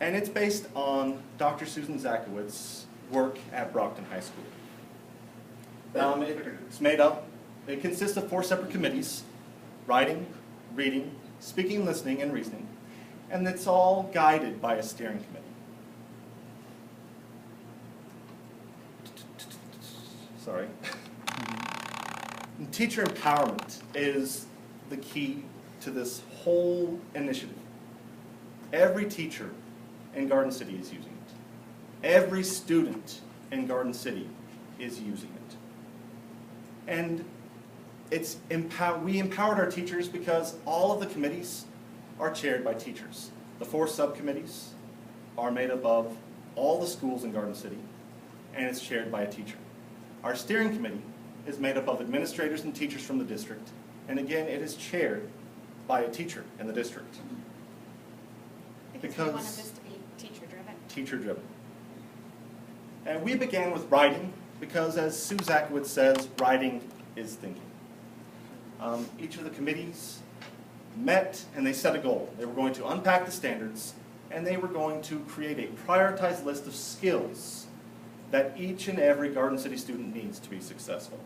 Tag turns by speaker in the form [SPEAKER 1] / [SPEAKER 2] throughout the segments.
[SPEAKER 1] And it's based on Dr. Susan Zakowitz's work at Brockton High School. It consists of 4 separate committees: writing, reading, speaking, listening, and reasoning. And it's all guided by a steering committee. Sorry. Teacher empowerment is the key to this whole initiative. Every teacher in Garden City is using it. Every student in Garden City is using it. And we empowered our teachers because all of the committees are chaired by teachers. The 4 subcommittees are made up of all the schools in Garden City, and it's chaired by a teacher. Our steering committee is made up of administrators and teachers from the district, and again, it is chaired by a teacher in the district.
[SPEAKER 2] Because we wanted this to be teacher-driven.
[SPEAKER 1] Teacher-driven. And we began with writing because, as Sue Zakowitz says, writing is thinking. Each of the committees met and they set a goal. They were going to unpack the standards, and they were going to create a prioritized list of skills that each and every Garden City student needs to be successful.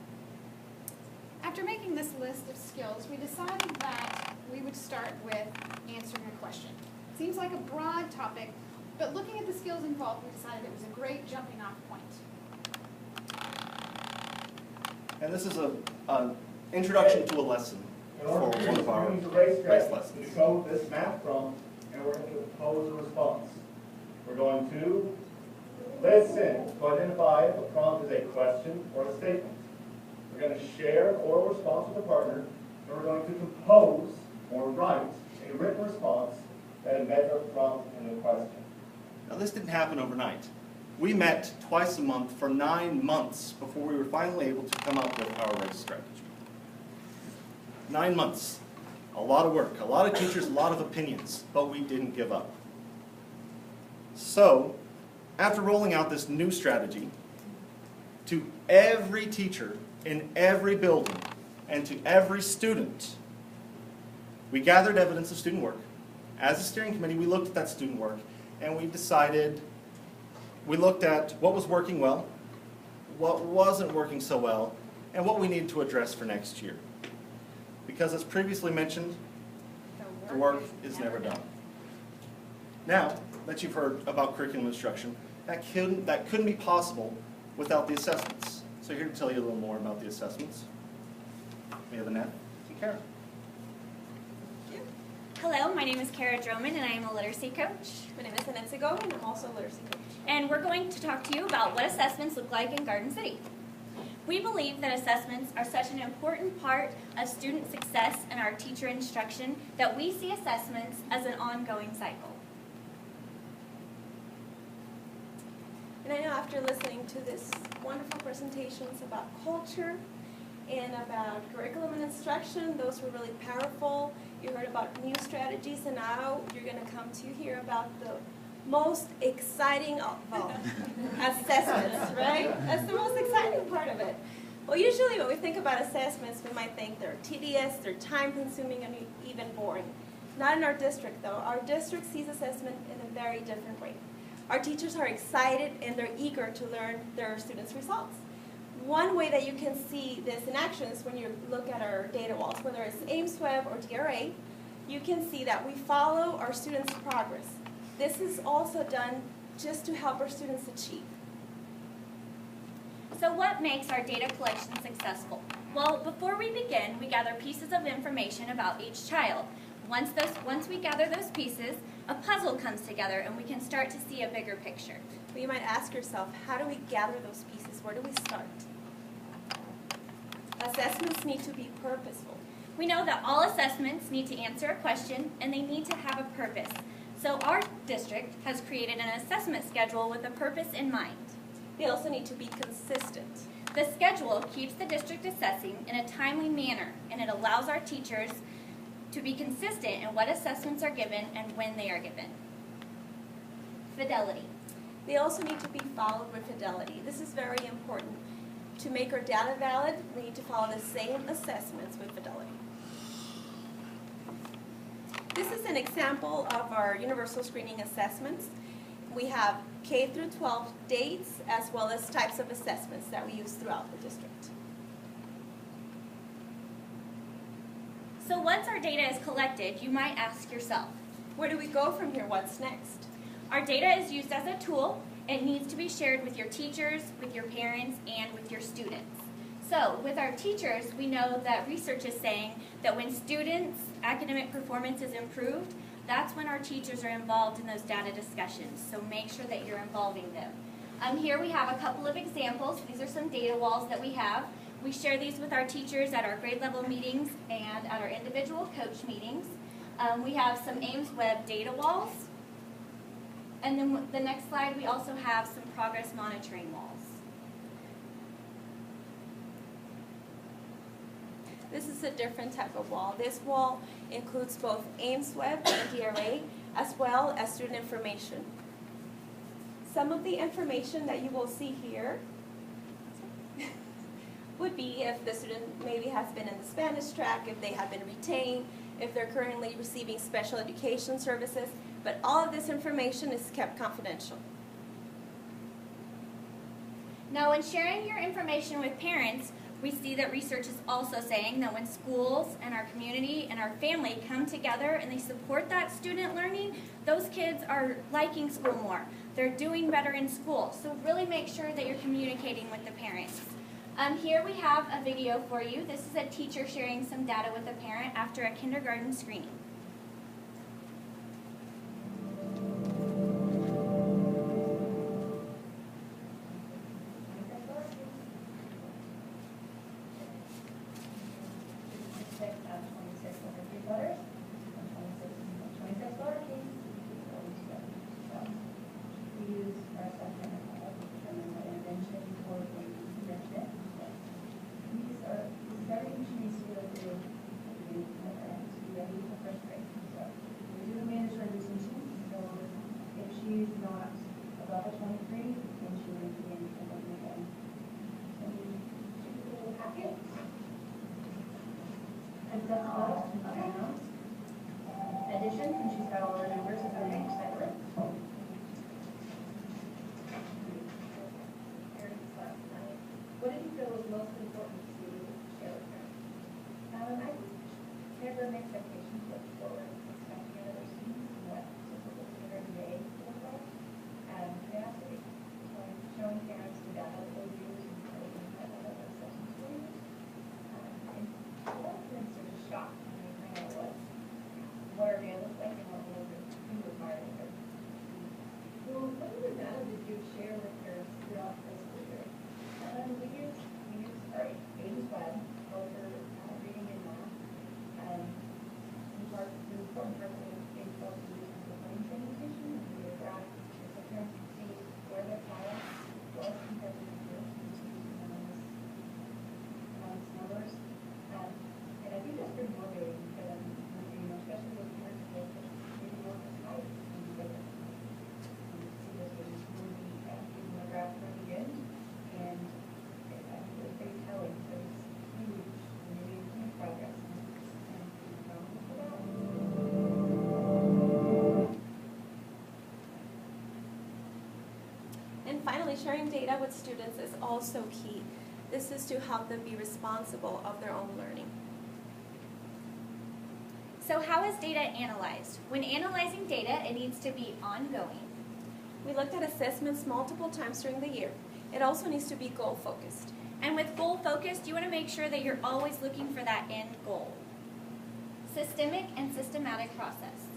[SPEAKER 2] After making this list of skills, we decided that we would start with answering a question. Seems like a broad topic, but looking at the skills involved, we decided it was a great jumping off point.
[SPEAKER 1] And this is an introduction to a lesson for one of our race lessons.
[SPEAKER 3] We code this math prompt, and we're going to propose a response. We're going to listen to identify if a prompt is a question or a statement. We're going to share an oral response with a partner, and we're going to compose or write a written response that embeds our prompt in the question.
[SPEAKER 1] Now, this didn't happen overnight. We met twice a month for 9 months before we were finally able to come up with our race strategy. 9 months. A lot of work, a lot of teachers, a lot of opinions, but we didn't give up. So, after rolling out this new strategy to every teacher in every building and to every student, we gathered evidence of student work. As a steering committee, we looked at that student work, and we looked at what was working well, what wasn't working so well, and what we needed to address for next year. Because as previously mentioned, the work is never done. Now that you've heard about curriculum instruction, that couldn't be possible without the assessments. So here to tell you a little more about the assessments, we have Annette and Kara.
[SPEAKER 4] Hello, my name is Kara Droman, and I am a literacy coach.
[SPEAKER 5] My name is Annette Segovia, and I'm also a literacy coach.
[SPEAKER 4] And we're going to talk to you about what assessments look like in Garden City. We believe that assessments are such an important part of student success and our teacher instruction that we see assessments as an ongoing cycle.
[SPEAKER 5] And I know after listening to this wonderful presentations about culture and about curriculum and instruction, those were really powerful. You heard about new strategies, and now you're going to come to hear about the most exciting of all, assessments, right? That's the most exciting part of it. Well, usually when we think about assessments, we might think they're tedious, they're time-consuming, and even boring. Not in our district, though. Our district sees assessment in a very different way. Our teachers are excited, and they're eager to learn their students' results. One way that you can see this in action is when you look at our data walls, whether it's AIMSweb or DRA, you can see that we follow our students' progress. This is also done just to help our students achieve.
[SPEAKER 4] So what makes our data collection successful? Well, before we begin, we gather pieces of information about each child. Once we gather those pieces, a puzzle comes together and we can start to see a bigger picture.
[SPEAKER 5] But you might ask yourself, how do we gather those pieces? Where do we start? Assessments need to be purposeful.
[SPEAKER 4] We know that all assessments need to answer a question and they need to have a purpose. So our district has created an assessment schedule with a purpose in mind.
[SPEAKER 5] They also need to be consistent.
[SPEAKER 4] The schedule keeps the district assessing in a timely manner, and it allows our teachers to be consistent in what assessments are given and when they are given. Fidelity.
[SPEAKER 5] They also need to be followed with fidelity. This is very important. To make our data valid, we need to follow the same assessments with fidelity. This is an example of our universal screening assessments. We have K through 12 dates as well as types of assessments that we use throughout the district.
[SPEAKER 4] So once our data is collected, you might ask yourself,
[SPEAKER 5] Where do we go from here? What's next?
[SPEAKER 4] our data is used as a tool. It needs to be shared with your teachers, with your parents, and with your students. So with our teachers, we know that research is saying that when students' academic performance is improved, that's when our teachers are involved in those data discussions. So make sure that you're involving them. Here we have a couple of examples. These are some data walls that we have. We share these with our teachers at our grade level meetings and at our individual coach meetings. We have some Ames Web data walls. And then the next slide, we also have some progress monitoring walls.
[SPEAKER 5] This is a different type of wall. This wall includes both Ames Web and DRA, as well as student information. Some of the information that you will see here would be if the student maybe has been in the Spanish track, if they have been retained, if they're currently receiving special education services, but all of this information is kept confidential.
[SPEAKER 4] Now, when sharing your information with parents, we see that research is also saying that when schools and our community and our family come together and they support that student learning, those kids are liking school more. They're doing better in school. So really make sure that you're communicating with the parents. Here we have a video for you. This is a teacher sharing some data with a parent after a kindergarten screening.
[SPEAKER 6] She's not above a 23, then she would be in again. So we choose a little packet. It's about addition, and she's got all the numbers as a range separate. What did you feel was most important to share with her? I just shared an expectation to look forward, expecting other students and what typical every day. They have to be showing parents the data that they use and how they can have other assessments for you. And a lot of parents are just shocked when they find out what our data looks like and what we require of her. Well, what other data did you share with parents throughout the school year? We use Ames Web, both for reading and math. The important part of the Ames Web is used for learning presentation and the graph. Parents can see where their child was compared to the year, and see numbers. And I think that's pretty motivating for them, especially with parents who are maybe more precise and they can see those things moving in the graph from the end, and I think it's very telling. So it's huge, and maybe huge progress.
[SPEAKER 5] And finally, sharing data with students is also key. This is to help them be responsible of their own learning.
[SPEAKER 4] So how is data analyzed? When analyzing data, it needs to be ongoing.
[SPEAKER 5] We looked at assessments multiple times during the year. It also needs to be goal-focused.
[SPEAKER 4] And with goal-focused, you want to make sure that you're always looking for that end goal. Systemic and systematic process.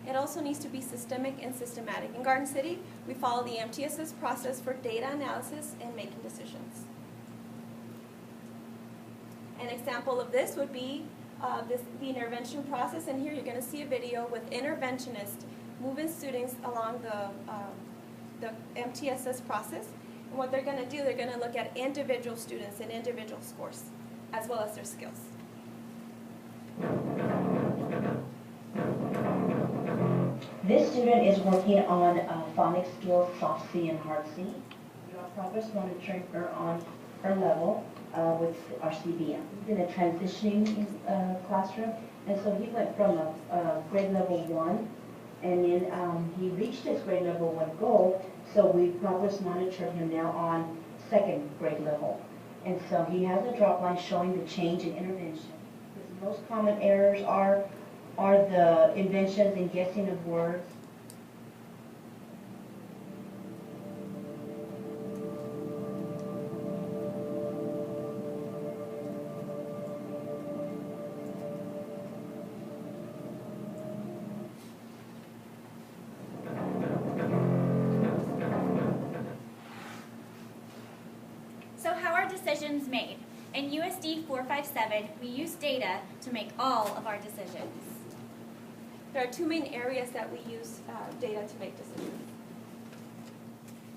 [SPEAKER 5] It also needs to be systemic and systematic. In Garden City, we follow the MTSS process for data analysis and making decisions. An example of this would be the intervention process, and here you're going to see a video with interventionists moving students along the MTSS process. And what they're going to do, they're going to look at individual students and individual scores, as well as their skills.
[SPEAKER 7] This student is working on phonics skills, soft C and hard C. We are progress monitoring her on her level with our CBM. In a transitioning classroom, And so he went from a grade level 1, and then he reached his grade level 1 goal, so we progress monitored him now on 2nd grade level. And so he has a drop line showing the change in intervention. The most common errors are the inventions and guessing of words.
[SPEAKER 4] So how are decisions made? In USD-457, we use data to make all of our decisions.
[SPEAKER 5] There are 2 main areas that we use data to make decisions.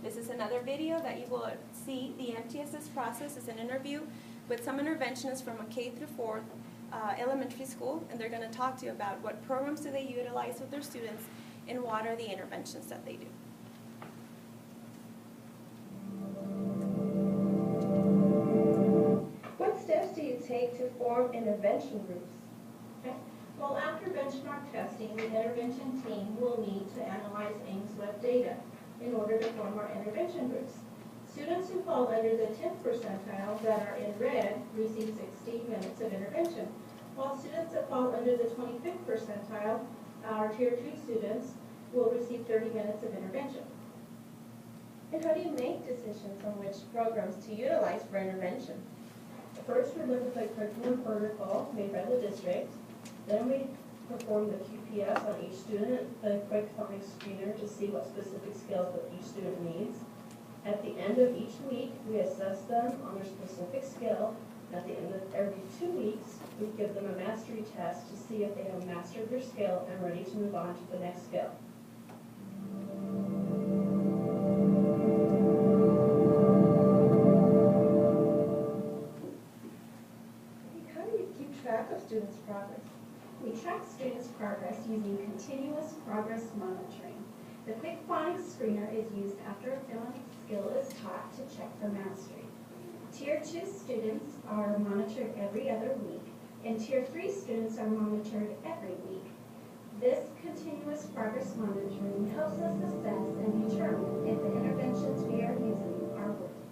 [SPEAKER 5] This is another video that you will see. The MTSS process is an interview with some interventionists from a K through 4th elementary school, and they're going to talk to you about what programs do they utilize with their students and what are the interventions that they do.
[SPEAKER 6] What steps do you take to form intervention groups?
[SPEAKER 8] Okay. Well, after benchmark testing, the intervention team will need to analyze Ames Web data in order to form our intervention groups. Students who fall under the 10th percentile that are in red receive 60 minutes of intervention, while students that fall under the 25th percentile, our Tier 2 students, will receive 30 minutes of intervention.
[SPEAKER 6] And how do you make decisions on which programs to utilize for intervention?
[SPEAKER 8] First, we look at the curriculum protocol made by the district. Then we perform the QPS on each student, the quick phonics screener to see what specific skills that each student needs. At the end of each week, we assess them on their specific skill. At the end of every 2 weeks, we give them a mastery test to see if they have mastered their skill and ready to move on to the next skill.
[SPEAKER 6] How do you keep track of students' progress?
[SPEAKER 8] We track students' progress using continuous progress monitoring. The quick phonics screener is used after a phonics skill is taught to check for mastery. Tier 2 students are monitored every other week, and Tier 3 students are monitored every week. This continuous progress monitoring helps us assess and determine if the interventions we are using are working.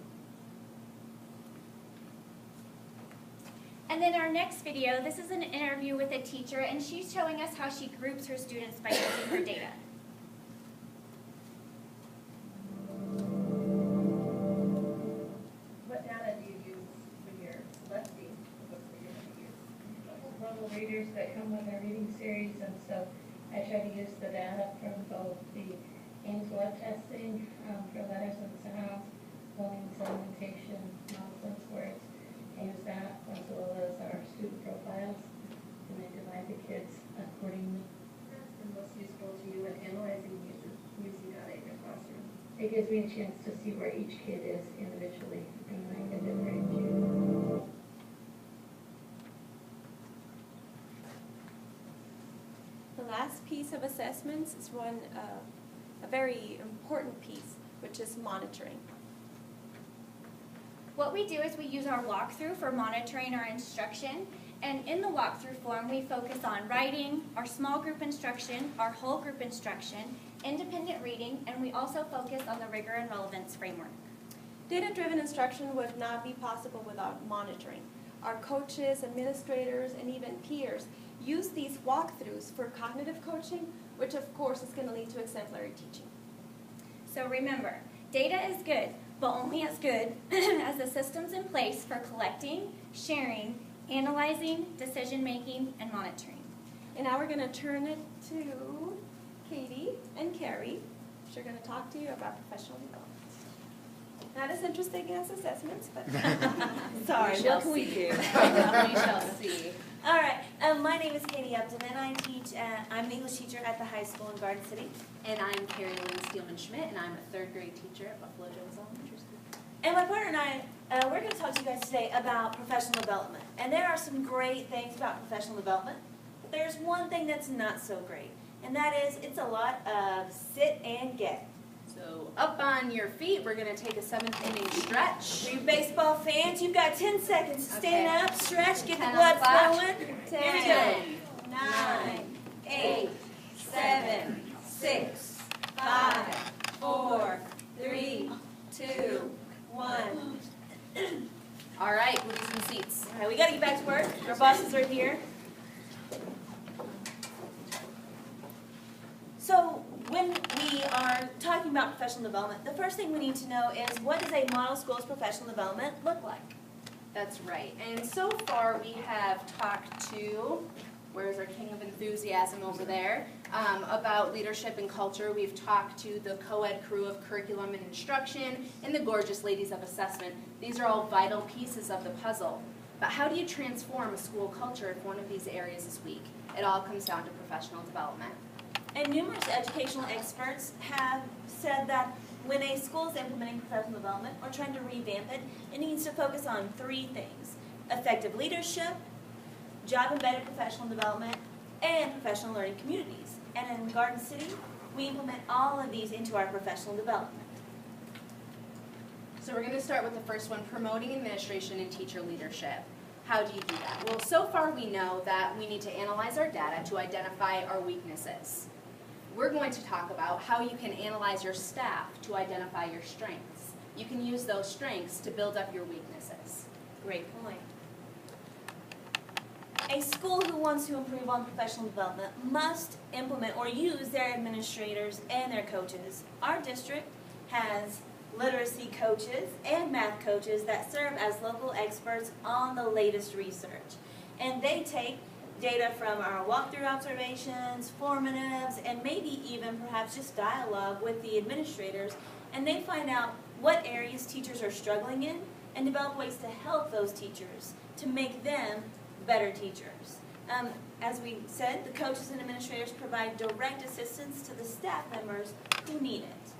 [SPEAKER 4] And then our next video, this is an interview with a teacher, and she's showing us how she groups her students by using her data.
[SPEAKER 6] What data do you use when you're selecting the books that you're going to use?
[SPEAKER 9] Level readers that come with our reading series, and so I try to use the data from both the Ames Web testing for letters and sounds, spelling, segmentation, nonsense words, use that as well as our student profiles, and I divide the kids accordingly.
[SPEAKER 6] What's the most useful to you in analyzing using data in your classroom?
[SPEAKER 9] It gives me a chance to see where each kid is individually, and I can differentiate.
[SPEAKER 5] The last piece of assessments is a very important piece, which is monitoring.
[SPEAKER 4] What we do is we use our walkthrough for monitoring our instruction, and in the walkthrough form we focus on writing, our small group instruction, our whole group instruction, independent reading, and we also focus on the rigor and relevance framework.
[SPEAKER 5] Data-driven instruction would not be possible without monitoring. Our coaches, administrators, and even peers use these walkthroughs for cognitive coaching, which of course is going to lead to exemplary teaching.
[SPEAKER 4] So remember, data is good, but only as good as the systems in place for collecting, sharing, analyzing, decision-making, and monitoring.
[SPEAKER 5] And now we're going to turn it to Katie and Carrie, which are going to talk to you about professional development. Not as interesting as assessments, but sorry, what can we do?
[SPEAKER 10] We shall see.
[SPEAKER 11] All right, my name is Katie Upton, and I'm an English teacher at the high school in Garden City.
[SPEAKER 10] And I'm Carrie Lynn Steelman-Schmidt, and I'm a 3rd grade teacher at Buffalo Jones Elementary School.
[SPEAKER 11] And my partner and I, we're going to talk to you guys today about professional development. And there are some great things about professional development, but there's one thing that's not so great, and that is it's a lot of sit and get.
[SPEAKER 10] So up on your feet, we're going to take a 7th inning stretch.
[SPEAKER 11] For you baseball fans, you've got 10 seconds to stand
[SPEAKER 10] Okay.
[SPEAKER 11] up, stretch, get the
[SPEAKER 10] 10
[SPEAKER 11] blood
[SPEAKER 10] on the clock.
[SPEAKER 11] flowing.
[SPEAKER 10] 10,
[SPEAKER 11] 9, 8, 7, 6, 5, 4, 3, 2, 1. All right, we'll do some seats. All right, we got to get back to work. Our bosses are here. So when we are talking about professional development, the first thing we need to know is, what does a model school's professional development look like?
[SPEAKER 10] That's right. And so far we have talked to, where's our king of enthusiasm over there, about leadership and culture. We've talked to the co-ed crew of curriculum and instruction and the gorgeous ladies of assessment. These are all vital pieces of the puzzle. But how do you transform a school culture if one of these areas is weak? It all comes down to professional development.
[SPEAKER 11] And numerous educational experts have said that when a school is implementing professional development or trying to revamp it, it needs to focus on 3 things: effective leadership, job-embedded professional development, and professional learning communities. And in Garden City, we implement all of these into our professional development.
[SPEAKER 10] So we're going to start with the first one, promoting administration and teacher leadership. How do you do that? Well, so far we know that we need to analyze our data to identify our weaknesses. We're going to talk about how you can analyze your staff to identify your strengths. You can use those strengths to build up your weaknesses.
[SPEAKER 11] Great point. A school who wants to improve on professional development must implement or use their administrators and their coaches. Our district has literacy coaches and math coaches that serve as local experts on the latest research. And they take data from our walkthrough observations, formatives, and maybe even perhaps just dialogue with the administrators, and they find out what areas teachers are struggling in and develop ways to help those teachers to make them better teachers. As we said, the coaches and administrators provide direct assistance to the staff members who need it.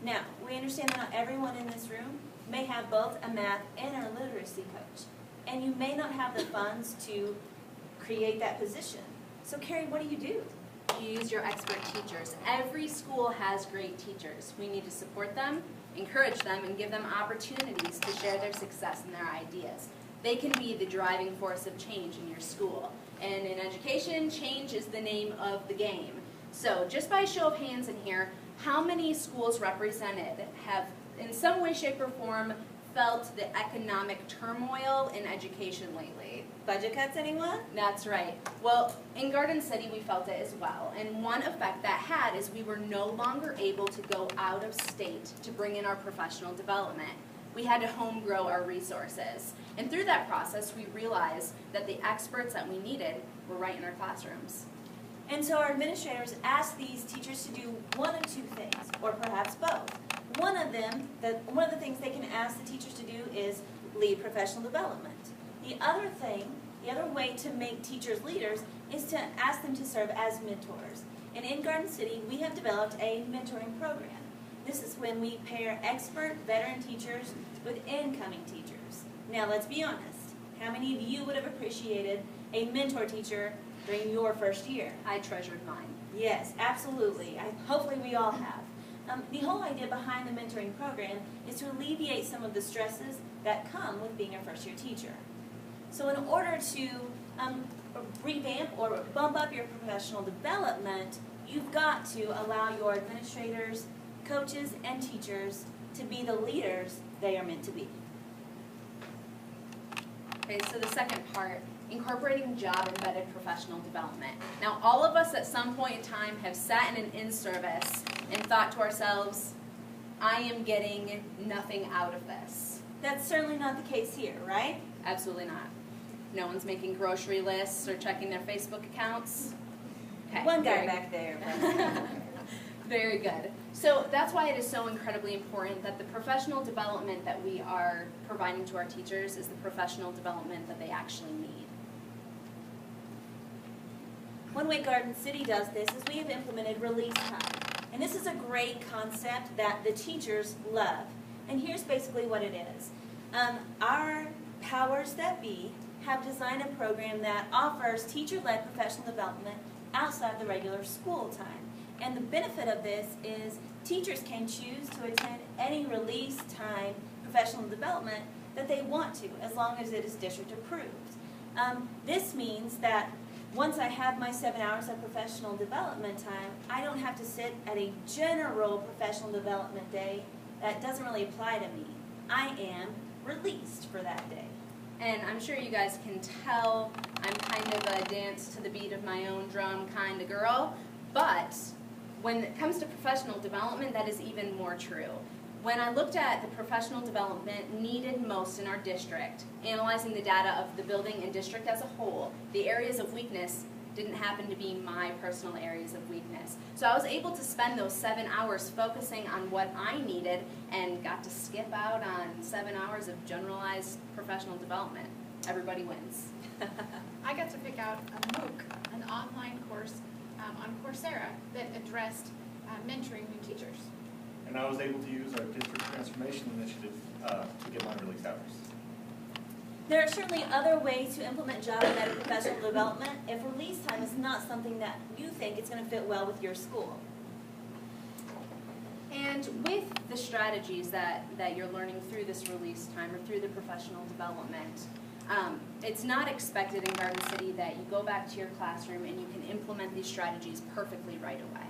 [SPEAKER 11] Now, we understand that not everyone in this room may have both a math and a literacy coach, and you may not have the funds to create that position. So Carrie, what do?
[SPEAKER 10] You use your expert teachers. Every school has great teachers. We need to support them, encourage them, and give them opportunities to share their success and their ideas. They can be the driving force of change in your school. And in education, change is the name of the game. So just by show of hands in here, how many schools represented have in some way, shape, or form felt the economic turmoil in education lately?
[SPEAKER 11] Budget cuts, anyone?
[SPEAKER 10] That's right. Well, in Garden City, we felt it as well. And one effect that had is we were no longer able to go out of state to bring in our professional development. We had to home grow our resources. And through that process, we realized that the experts that we needed were right in our classrooms.
[SPEAKER 11] And so our administrators ask these teachers to do one of 2 things, or perhaps both. One of the things they can ask the teachers to do is lead professional development. The other way to make teachers leaders is to ask them to serve as mentors. And in Garden City, we have developed a mentoring program. This is when we pair expert veteran teachers with incoming teachers. Now, let's be honest. How many of you would have appreciated a mentor teacher during your first year?
[SPEAKER 10] I treasured mine.
[SPEAKER 11] Yes, absolutely. Hopefully we all have. The whole idea behind the mentoring program is to alleviate some of the stresses that come with being a first-year teacher. So in order to revamp or bump up your professional development, you've got to allow your administrators, coaches, and teachers to be the leaders they are meant to be.
[SPEAKER 10] Okay, so the second part, incorporating job-embedded professional development. Now, all of us at some point in time have sat in an in-service and thought to ourselves, I am getting nothing out of this.
[SPEAKER 11] That's certainly not the case here, right?
[SPEAKER 10] Absolutely not. No one's making grocery lists or checking their Facebook accounts. Okay,
[SPEAKER 11] One guy back there.
[SPEAKER 10] Very good. So that's why it is so incredibly important that the professional development that we are providing to our teachers is the professional development that they actually need.
[SPEAKER 11] One way Garden City does this is we have implemented release time. And this is a great concept that the teachers love. And here's basically what it is. Our powers that be have designed a program that offers teacher-led professional development outside the regular school time. And the benefit of this is teachers can choose to attend any release time professional development that they want to, as long as it is district approved. This means that once I have my 7 hours of professional development time, I don't have to sit at a general professional development day that doesn't really apply to me. I am released for that day.
[SPEAKER 10] And I'm sure you guys can tell I'm kind of a dance to the beat of my own drum kind of girl, but when it comes to professional development, that is even more true. When I looked at the professional development needed most in our district, analyzing the data of the building and district as a whole, the areas of weakness didn't happen to be my personal areas of weakness. So I was able to spend those 7 hours focusing on what I needed and got to skip out on 7 hours of generalized professional development. Everybody wins.
[SPEAKER 2] I got to pick out a MOOC, an online course on Coursera that addressed mentoring new teachers.
[SPEAKER 1] And I was able to use our district transformation initiative to get my release hours.
[SPEAKER 11] There are certainly other ways to implement job embedded professional development if release time is not something that you think is going to fit well with your school.
[SPEAKER 10] And with the strategies that you're learning through this release time or through the professional development, it's not expected in Garden City that you go back to your classroom and you can implement these strategies perfectly right away.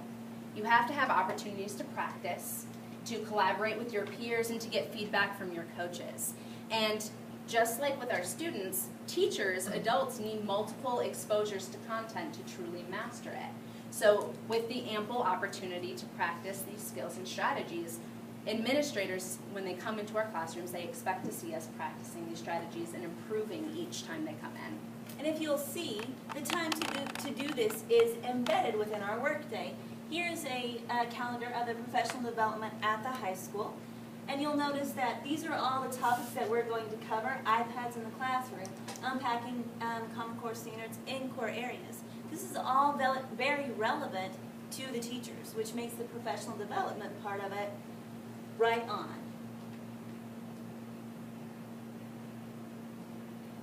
[SPEAKER 10] You have to have opportunities to practice, to collaborate with your peers, and to get feedback from your coaches. And just like with our students, teachers, adults need multiple exposures to content to truly master it. So with the ample opportunity to practice these skills and strategies, administrators, when they come into our classrooms, they expect to see us practicing these strategies and improving each time they come in.
[SPEAKER 11] And if you'll see, the time to do this is embedded within our workday. Here's a calendar of the professional development at the high school. And you'll notice that these are all the topics that we're going to cover: iPads in the classroom, unpacking Common Core standards in core areas. This is all very relevant to the teachers, which makes the professional development part of it right on.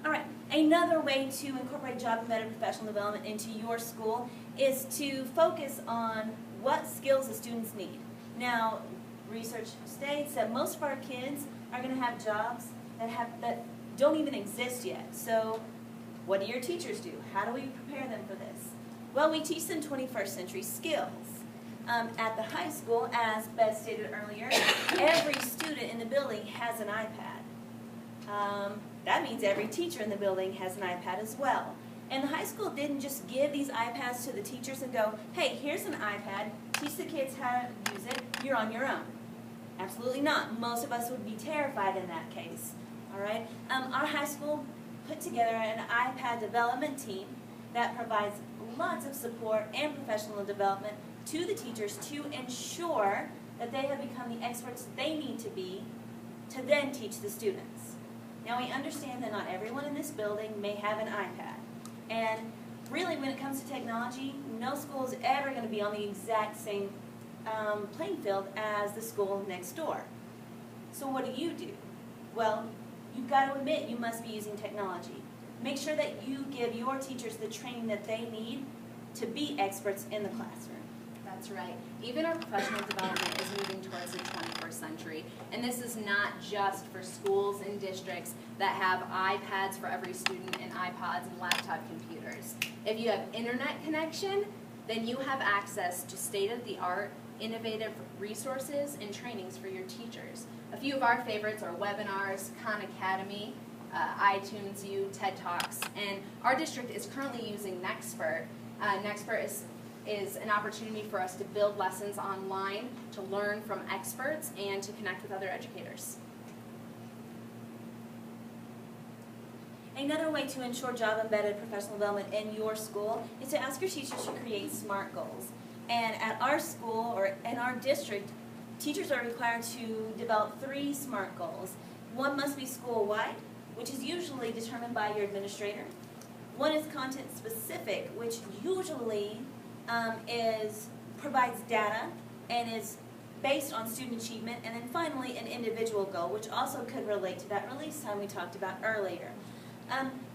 [SPEAKER 11] All right, another way to incorporate job-embedded professional development into your school is to focus on what skills the students need. Now, research states that most of our kids are going to have jobs that don't even exist yet. So what do your teachers do? How do we prepare them for this? Well, we teach them 21st century skills. At the high school, as Beth stated earlier, every student in the building has an iPad. That means every teacher in the building has an iPad as well. And the high school didn't just give these iPads to the teachers and go, hey, here's an iPad, teach the kids how to use it, you're on your own. Absolutely not. Most of us would be terrified in that case. All right? Our high school put together an iPad development team that provides lots of support and professional development to the teachers to ensure that they have become the experts they need to be to then teach the students. Now, we understand that not everyone in this building may have an iPad. And really, when it comes to technology, no school is ever going to be on the exact same playing field as the school next door. So what do? Well, you've got to admit you must be using technology. Make sure that you give your teachers the training that they need to be experts in the classroom.
[SPEAKER 10] That's right. Even our professional development is moving towards the 21st century. And this is not just for schools and districts that have iPads for every student and iPods and laptop computers. If you have internet connection, then you have access to state-of-the-art, innovative resources and trainings for your teachers. A few of our favorites are webinars, Khan Academy, iTunes U, TED Talks, and our district is currently using Nexpert. Nexpert is an opportunity for us to build lessons online, to learn from experts, and to connect with other educators.
[SPEAKER 11] Another way to ensure job-embedded professional development in your school is to ask your teachers to create SMART goals. And at our school, or in our district, teachers are required to develop 3 SMART goals. One must be school-wide, which is usually determined by your administrator. One is content-specific, which usually provides data and is based on student achievement. And then finally, an individual goal, which also could relate to that release time we talked about earlier.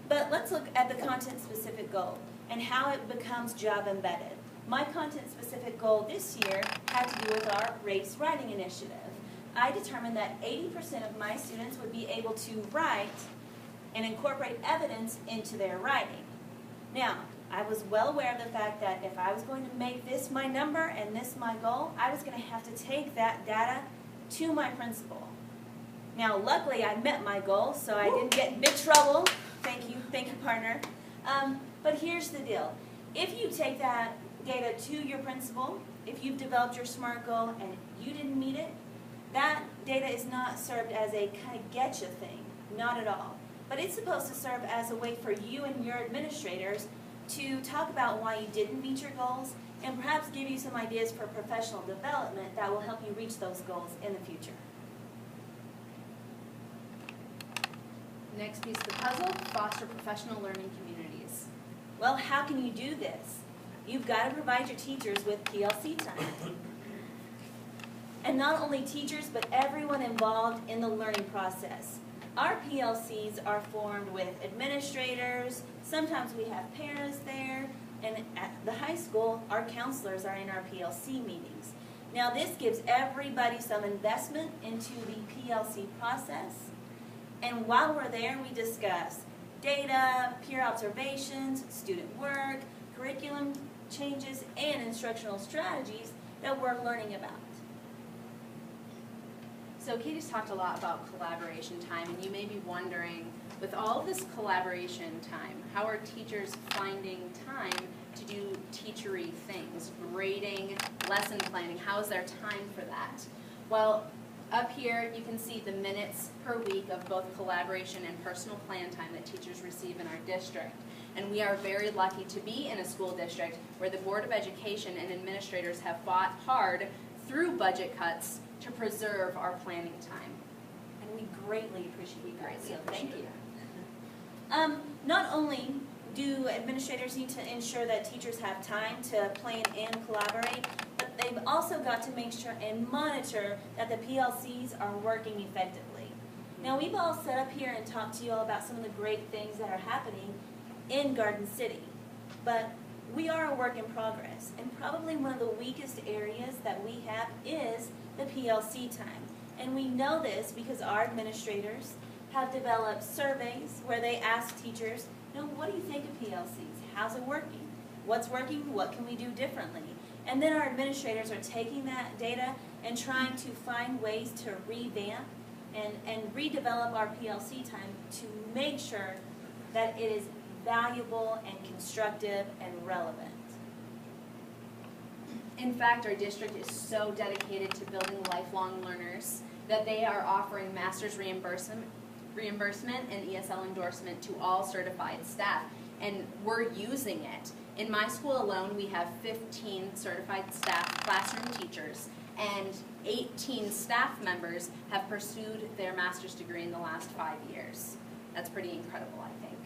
[SPEAKER 11] But let's look at the content-specific goal and how it becomes job-embedded. My content-specific goal this year had to do with our race writing initiative. I determined that 80% of my students would be able to write and incorporate evidence into their writing. Now, I was well aware of the fact that if I was going to make this my number and this my goal, I was going to have to take that data to my principal. Now, luckily, I met my goal, so I didn't get in big trouble. Thank you, partner. But here's the deal. If you take that data to your principal, if you've developed your SMART goal and you didn't meet it, that data is not served as a kind of getcha thing, not at all. But it's supposed to serve as a way for you and your administrators to talk about why you didn't meet your goals and perhaps give you some ideas for professional development that will help you reach those goals in the future.
[SPEAKER 10] Next piece of the puzzle, foster professional learning communities.
[SPEAKER 11] Well, how can you do this? You've got to provide your teachers with PLC time. And not only teachers, but everyone involved in the learning process. Our PLCs are formed with administrators, sometimes we have parents there, and at the high school, our counselors are in our PLC meetings. Now this gives everybody some investment into the PLC process, and while we're there, we discuss data, peer observations, student work, curriculum changes, and instructional strategies that we're learning about.
[SPEAKER 10] So Katie's talked a lot about collaboration time, and you may be wondering, with all of this collaboration time, how are teachers finding time to do teachery things, grading, lesson planning? How is there time for that? Well, up here you can see the minutes per week of both collaboration and personal plan time that teachers receive in our district. And we are very lucky to be in a school district where the Board of Education and administrators have fought hard through budget cuts to preserve our planning time.
[SPEAKER 11] And we greatly appreciate that, so thank you.
[SPEAKER 10] that.
[SPEAKER 11] Not only do administrators need to ensure that teachers have time to plan and collaborate, but they've also got to make sure and monitor that the PLCs are working effectively. Now, we've all sat up here and talked to you all about some of the great things that are happening in Garden City, but we are a work in progress, and probably one of the weakest areas that we have is the PLC time. And we know this because our administrators have developed surveys where they ask teachers, what do you think of PLCs? How's it working? What's working? What can we do differently? And then our administrators are taking that data and trying to find ways to revamp and redevelop our PLC time to make sure that it is valuable and constructive and relevant.
[SPEAKER 10] In fact, our district is so dedicated to building lifelong learners that they are offering master's reimbursement and ESL endorsement to all certified staff, and we're using it. In my school alone, we have 15 certified staff classroom teachers, and 18 staff members have pursued their master's degree in the last 5 years. That's pretty incredible, I think.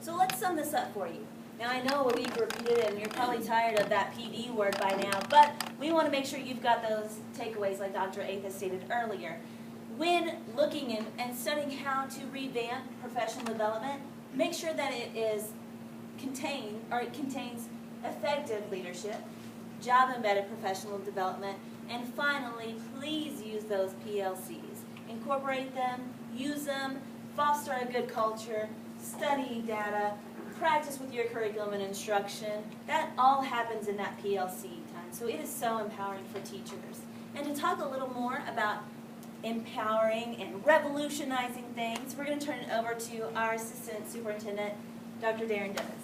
[SPEAKER 11] So let's sum this up for you. Now I know we've repeated it and you're probably tired of that PD word by now, but we want to make sure you've got those takeaways like Dr. Atha stated earlier. When looking and studying how to revamp professional development, make sure that it contains effective leadership, job-embedded professional development, and finally, please use those PLCs. Incorporate them, use them, foster a good culture, study data, practice with your curriculum and instruction. That all happens in that PLC time. So it is so empowering for teachers. And to talk a little more about empowering and revolutionizing things, we're going to turn it over to our Assistant Superintendent, Dr. Darren Dennis.